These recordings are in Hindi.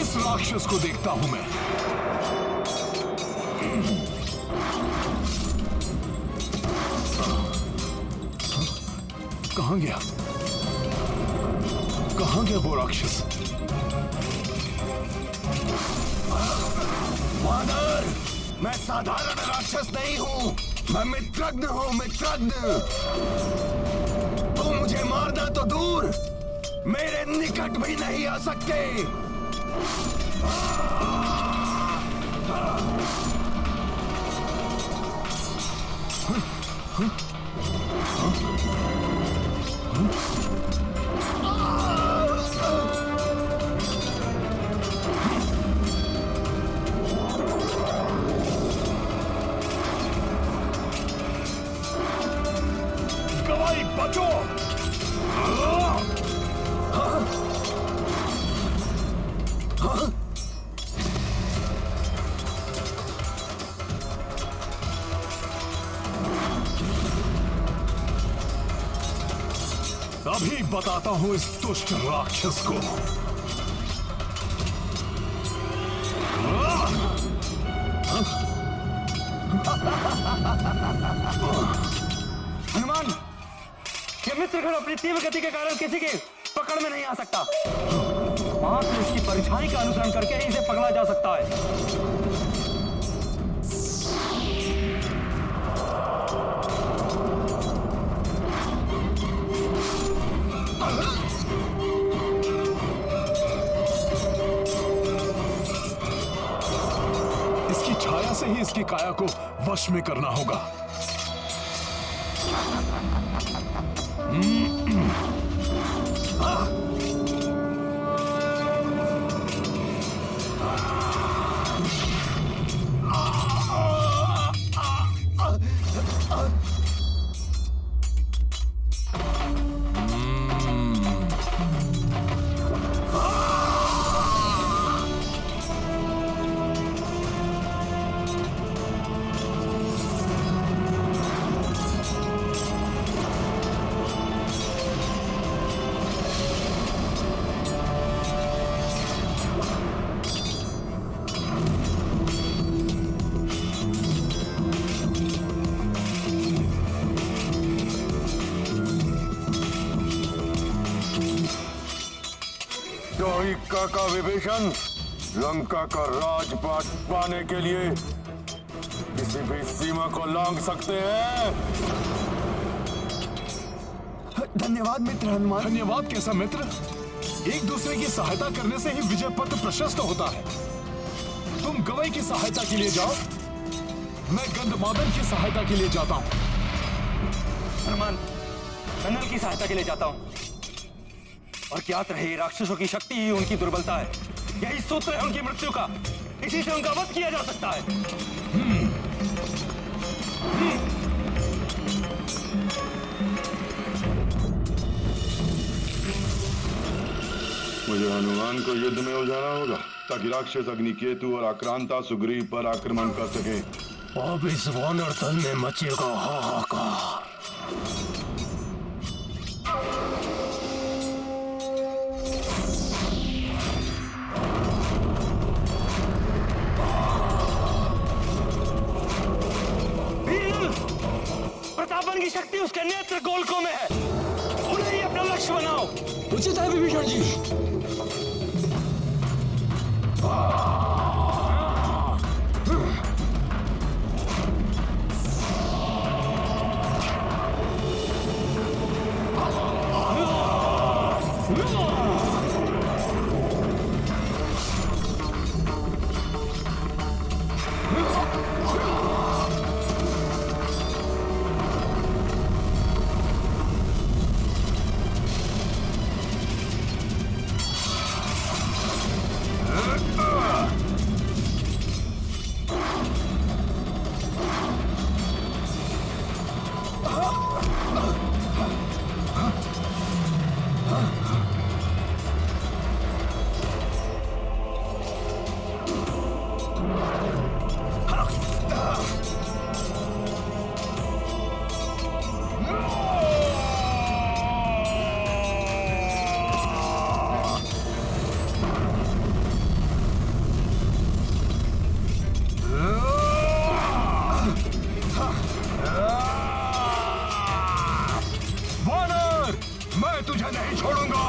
इस राक्षस को देखता हूं मैं। कहां गया? कहां गया वो राक्षस? वानर, मैं साधारण राक्षस नहीं हूं, मैं मित्रज्ञ हूं, मित्रज्ञ। तू मुझे मारना तो दूर, मेरे निकट भी नहीं आ सकते। गवाई बचो! अभी बताता हूं इस दुष्ट राक्षस को। हनुमान, ये मित्रगण अपनी तीव्र गति के कारण किसी के पकड़ में नहीं आ सकता। मात्र इसकी परछाई का अनुसरण करके ही इसे पकड़ा जा सकता है। इसकी छाया से ही इसकी काया को वश में करना होगा। काका विभीषण, लंका का राजपाट पाने के लिए किसी भी सीमा को लांघ सकते हैं। धन्यवाद मित्र हनुमान। धन्यवाद कैसा मित्र? एक दूसरे की सहायता करने से ही विजय पथ प्रशस्त होता है। तुम गवई की सहायता के लिए जाओ, मैं गंधमादन की सहायता के लिए जाता हूं। हनुमान, मैं नल की सहायता के लिए जाता हूं। और ज्ञात रहे, राक्षसों की शक्ति ही उनकी दुर्बलता है। यही सूत्र है उनकी मृत्यु का। इसी से उनका वध किया जा सकता है। मुझे हनुमान को युद्ध में उलझाना होगा ताकि राक्षस अग्निकेतु और आक्रांता सुग्रीव पर आक्रमण कर सके। अब इस वानर दल में मचेगा हाहाकार। प्रतापन की शक्ति उसके नेत्र गोलकों में है। उन्हें ही अपना लक्ष्य बनाओ। उचित है विभीषण जी। तुझे नहीं छोड़ूंगा।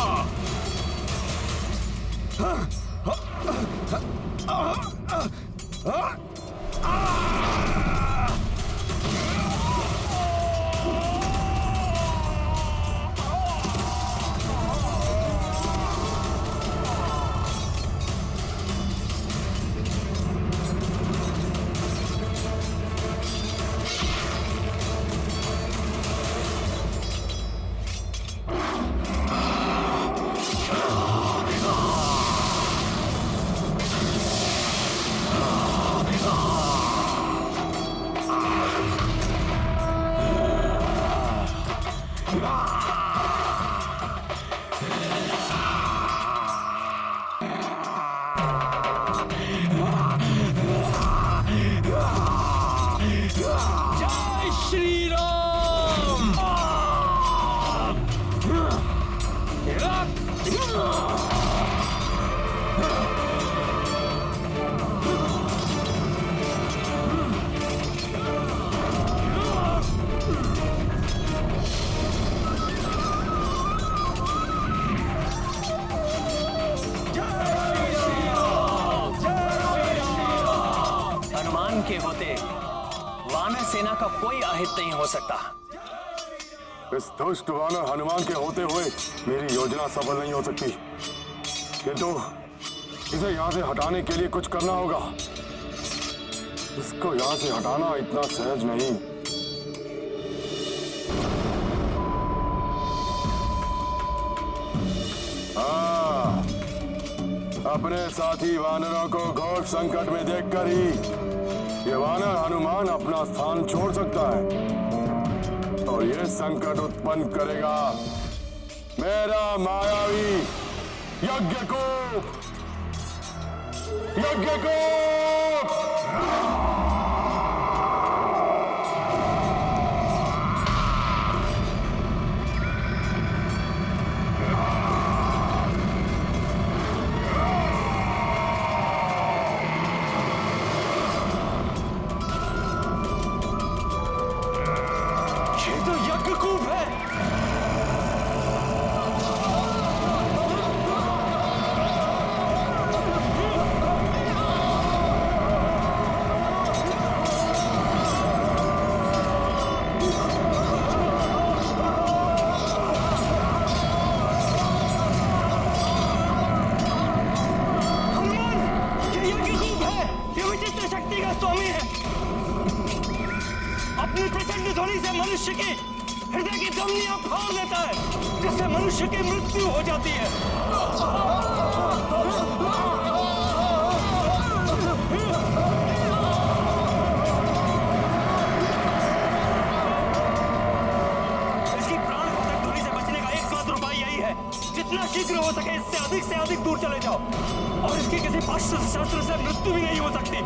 जय श्री राम। हनुमान के होते वानर सेना का कोई अहित नहीं हो सकता। इस दुष्ट वानर हनुमान के होते हुए मेरी योजना सफल नहीं हो सकती, किंतु इसे यहाँ से हटाने के लिए कुछ करना होगा। इसको यहाँ से हटाना इतना सहज नहीं। हाँ, अपने साथी वानरों को घोर संकट में देखकर ही ये वानर हनुमान अपना स्थान छोड़ सकता है और ये संकट उत्पन्न करेगा मेरा मायावी यज्ञकूप। यज्ञकूप ये तो यज्ञकूप है। ये यज्ञकूप है। ये विचित्र शक्ति का स्वामी है। अपनी प्रचंड ध्वनि से मनुष्य की हृदय की धमनियां फाड़ देता है, जिससे मनुष्य की मृत्यु हो जाती है। इसकी प्राण घातक ध्वनि से बचने का एकमात्र उपाय यही है, जितना शीघ्र हो सके इससे अधिक दूर चले जाओ, और इसकी किसी पाश्चात्य शस्त्र से मृत्यु भी नहीं हो सकती।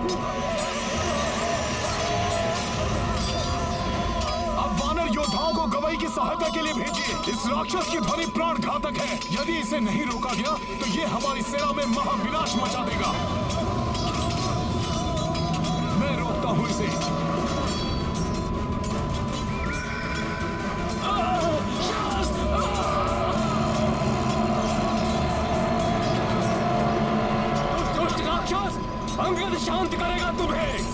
अब वानर योद्धाओं को गवई की सहायता के लिए भेजिए। इस राक्षस की ध्वनि प्राण घातक है। यदि इसे नहीं रोका गया तो ये हमारी सेना में महाविनाश मचा देगा। मैं रोकता हूं इसे। दुष्ट राक्षस, अंगद शांत करेगा तुम्हें।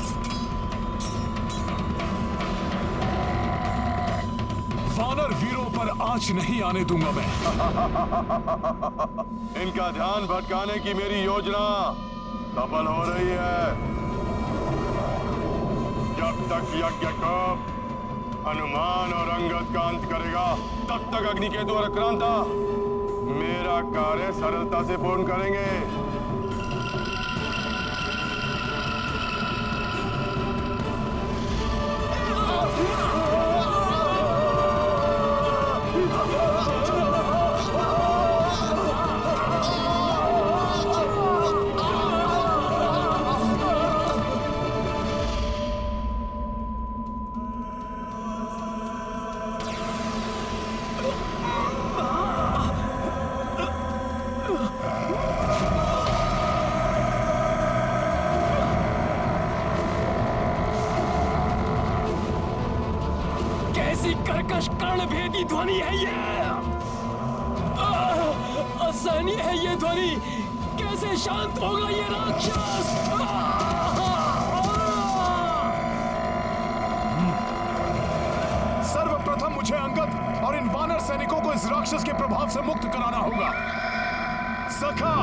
वानर वीरों पर आंच नहीं आने दूंगा मैं। इनका ध्यान भटकाने की मेरी योजना सफल हो रही है। जब तक यज्ञकूप हनुमान और अंगद का अंत करेगा, तब तक अग्निकेतु और आक्रांता मेरा कार्य सरलता से पूर्ण करेंगे। कैसी कर्कश कर्णभेदी ध्वनि है ये। असहनीय है ये ध्वनि। कैसे शांत होगा ये राक्षस? सर्वप्रथम मुझे अंगद और इन वानर सैनिकों को इस राक्षस के प्रभाव से मुक्त कराना होगा। सखा,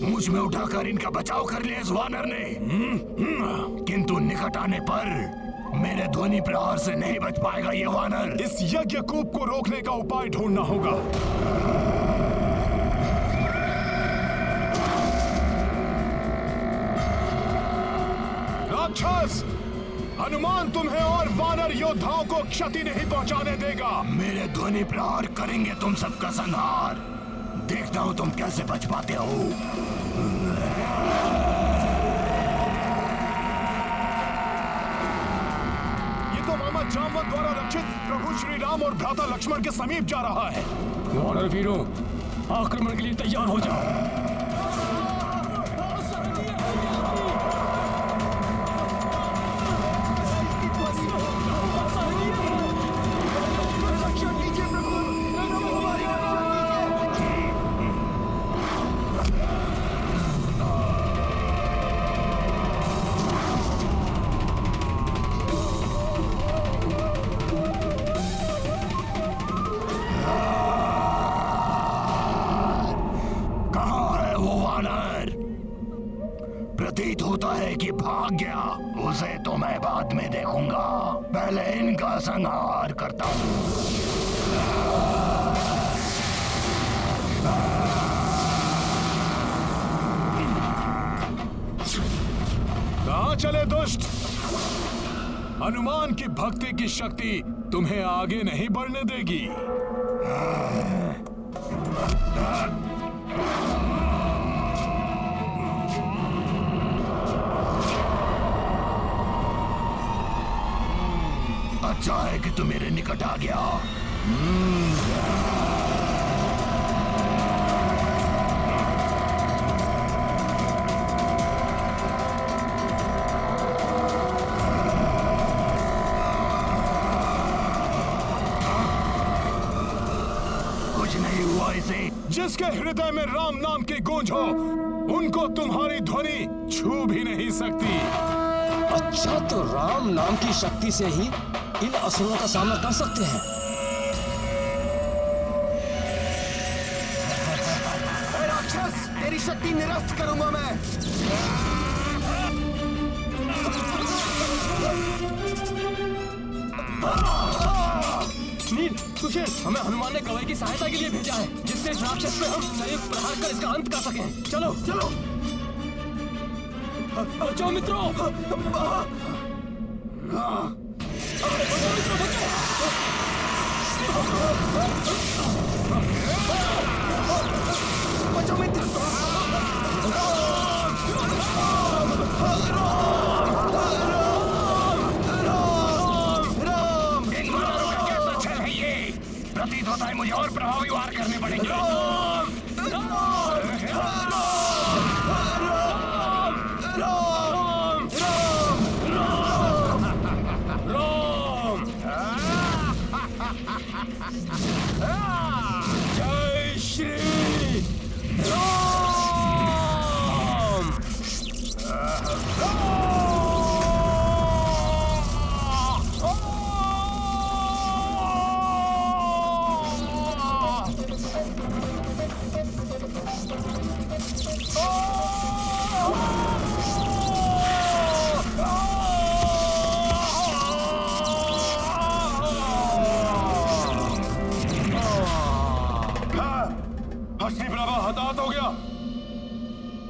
मुझ में उठाकर इनका बचाव कर लिया इस वानर ने, किंतु निकट आने पर मेरे ध्वनि प्रहार से नहीं बच पाएगा ये वानर। इस यज्ञ कूप को रोकने का उपाय ढूंढना होगा। राक्षस, हनुमान तुम्हें और वानर योद्धाओं को क्षति नहीं पहुंचाने देगा। मेरे ध्वनि प्रहार करेंगे तुम सबका संहार। देखता हूं तुम कैसे बच पाते हो। ये तो मामा जामवंत द्वारा रक्षित प्रभु श्री राम और भ्राता लक्ष्मण के समीप जा रहा है। वानर वीरों, आक्रमण के लिए तैयार हो जाओ। प्रतीत होता है कि भाग गया। उसे तो मैं बाद में देखूंगा, पहले इनका संहार करता हूं। कहां चले दुष्ट? हनुमान की भक्ति की शक्ति तुम्हें आगे नहीं बढ़ने देगी। अच्छा है कि तू मेरे निकट आ गया। कुछ नहीं हुआ इसे। जिसके हृदय में राम नाम की गूंज हो, उनको तुम्हारी ध्वनि छू भी नहीं सकती। अच्छा, तो राम नाम की शक्ति से ही इन असुरों का सामना कर सकते हैं। राक्षस, तेरी शक्ति निरस्त करूंगा मैं। नील, सुशील, हमें हनुमान ने गवई की सहायता के लिए भेजा है, जिससे इस राक्षस पे हम संयुक्त प्रहार कर इसका अंत कर सकें। चलो चलो, बचो मित्रों, बचो मित्र। प्रतीत होता है मुझे और प्रभावी वार करने पड़ेंगे। जय श्री राम। हस्ती प्रभा हताहत हो गया,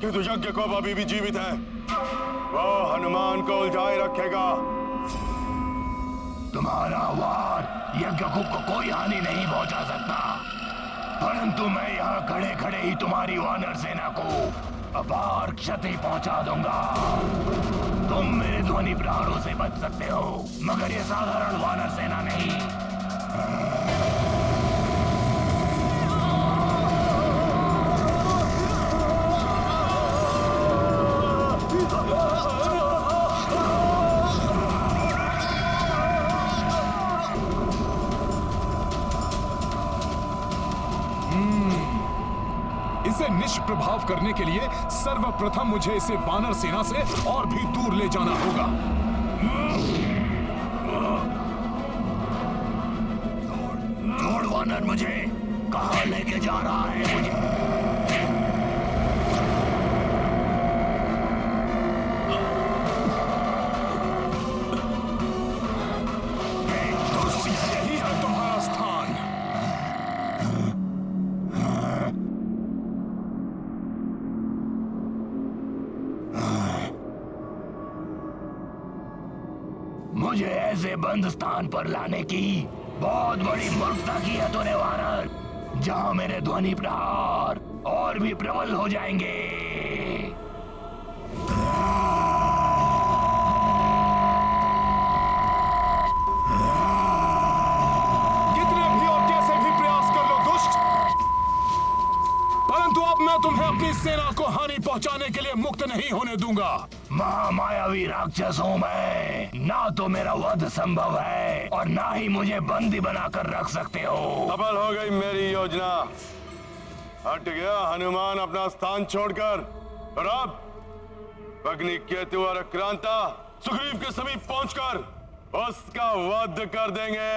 किंतु यज्ञ को अभी भी जीवित है। वो हनुमान को उलझाए रखेगा। तुम्हारा वार यज्ञकूप को कोई हानि नहीं पहुंचा सकता, परंतु मैं यहाँ खड़े खड़े ही तुम्हारी वानर सेना को अपार क्षति पहुंचा दूंगा। तुम मेरे ध्वनि प्रहारों से बच सकते हो, मगर ये साधारण वानर सेना नहीं। इसे निष्प्रभाव करने के लिए सर्वप्रथम मुझे इसे वानर सेना से और भी दूर ले जाना होगा। छोड़ वानर मुझे, कहाँ लेके जा रहा है मुझे? यही है तुम्हारा स्थान। मुझे ऐसे बंद स्थान पर लाने की बहुत बड़ी मूर्खता की है तूने वानर, जहां मेरे ध्वनि प्रहार और भी प्रबल हो जाएंगे। कितने भी और कैसे भी प्रयास कर लो दुष्ट, परंतु अब मैं तुम्हें अपनी सेना को हानि पहुंचाने के लिए मुक्त नहीं होने दूंगा। महामायावी राक्षस हूं मैं, ना तो मेरा वध संभव है और ना ही मुझे बंदी बनाकर रख सकते हो। सफल हो गई मेरी योजना। हट गया हनुमान अपना स्थान छोड़कर, और अब अग्नि केतु और क्रांता सुग्रीव के समीप पहुंचकर उसका वध कर देंगे।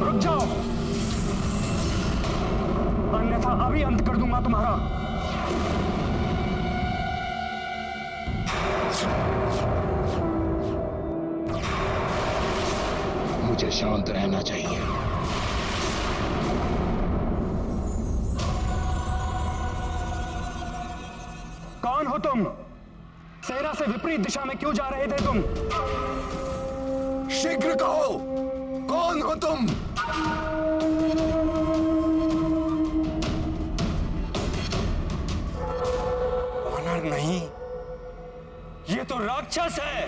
रुक जाओ, अन्यथा अभी अंत कर दूंगा तुम्हारा। मुझे शांत रहना चाहिए। कौन हो तुम? सेना से विपरीत दिशा में क्यों जा रहे थे तुम? शीघ्र कहो, कौन हो तुम? वानर नहीं, ये तो राक्षस है।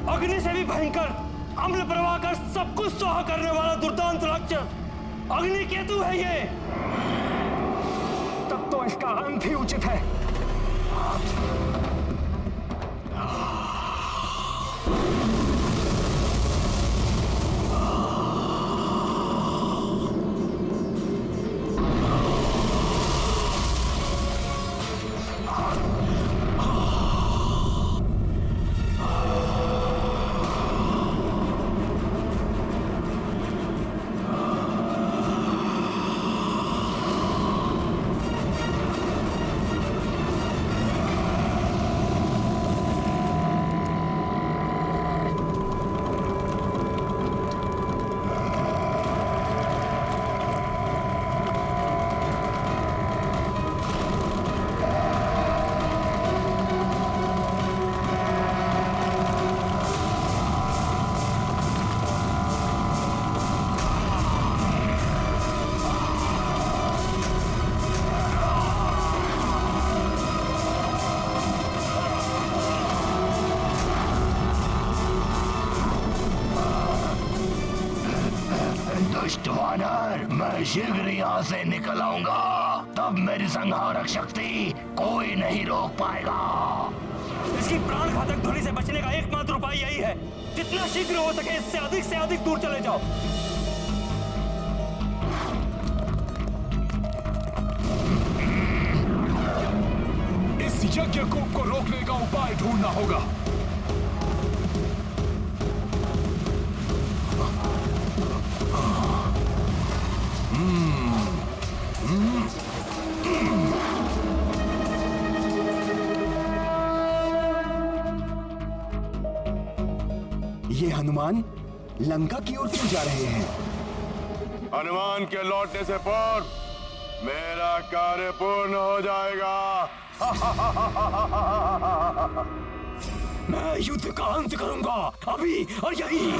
अग्नि से भी भयंकर, अम्ल प्रवाह कर सब कुछ स्वाहा करने वाला दुर्दांत राक्षस अग्नि केतु है ये। तब तो इसका अंत ही उचित है। दुष्ट वानर, मैं शीघ्र यहाँ से निकल आऊंगा, तब मेरी संहारक शक्ति कोई नहीं रोक पाएगा। इसकी प्राण घातक ध्वनि से बचने का एकमात्र उपाय यही है, जितना शीघ्र हो सके इससे अधिक दूर चले जाओ। इस यज्ञकूप को रोकने का उपाय ढूंढना होगा। ये हनुमान लंका की ओर क्यों जा रहे हैं? हनुमान के लौटने से पूर्व मेरा कार्य पूर्ण हो जाएगा। मैं युद्ध का अंत करूंगा, अभी और यही।